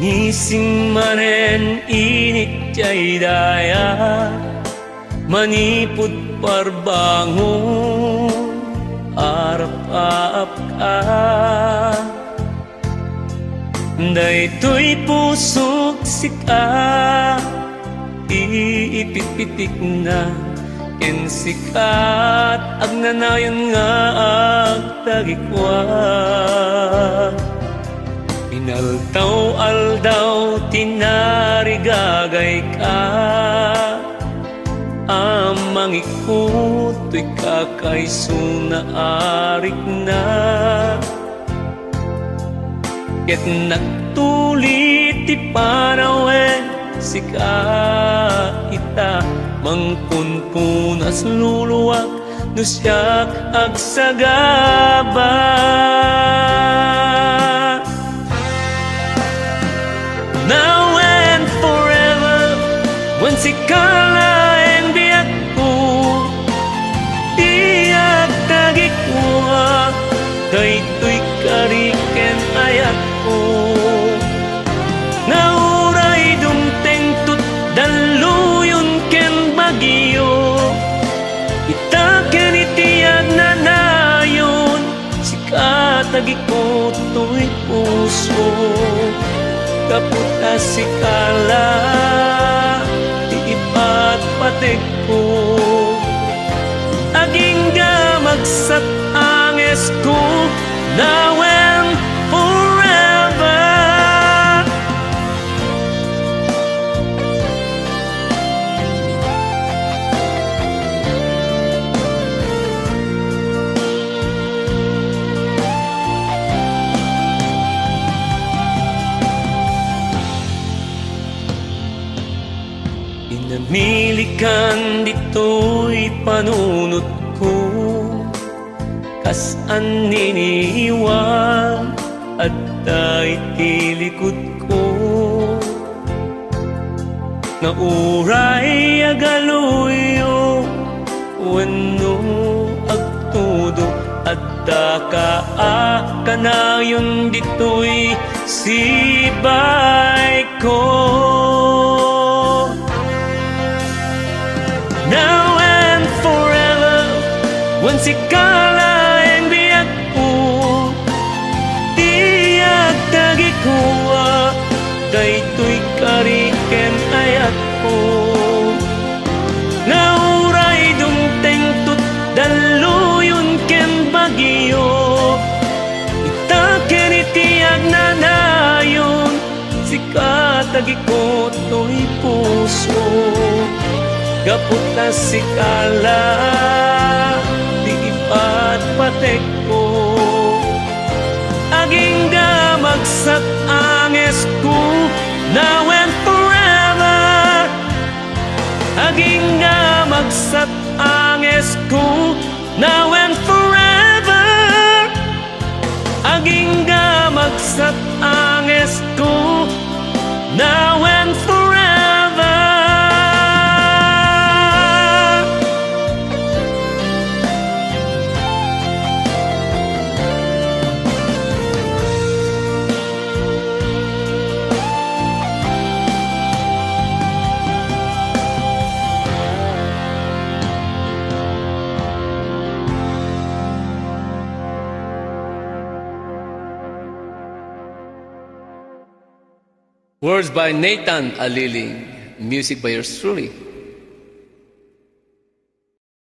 Ngising manen init jay daya, manipod parbangon arap-aap ka. Daytoy pusok sika, iipit-pitik na ken sikat agnanayon nga agtagikwa. Inaltaw-aldaw tinarigagay ka, amang ikuto'y kakaiso na arik na. Ket nagtulit ti panawen sika ita, mangpunpunas luluwak no siyak agsagaba. Now and forever, when sikala and biyak ko, iyak tagikwa, daytoy kariken ayat ko. Nauray dumteng tut daluyon ken bagyo, itaken itiyag na nayon, sikatagiko to'y puso. Kaputa sikala, iipat patik ko, aging gamagsat ang esko, now and forever. Inamilikan dito'y panunot ko, kas an niniwan at tilikod ko. Nauray agaluyo wenno agtudo at kanayon dito'y sibay ko. Now and forever, when sikala and biyak ko, tiyak tagikuwa, daytoy kariken ayat ko. Nauray dumteng tut daluyon ken bagyo, itaken itiyag na nayon, sikatagiko to'y puso. Kaputa sikala, di ipat patek ko, aging gamagsat ang esko, now and forever. Aging gamagsat ang esko, now and forever. Aging gamagsat ang esko, now and forever. Words by Nathan Aliling, music by yours truly.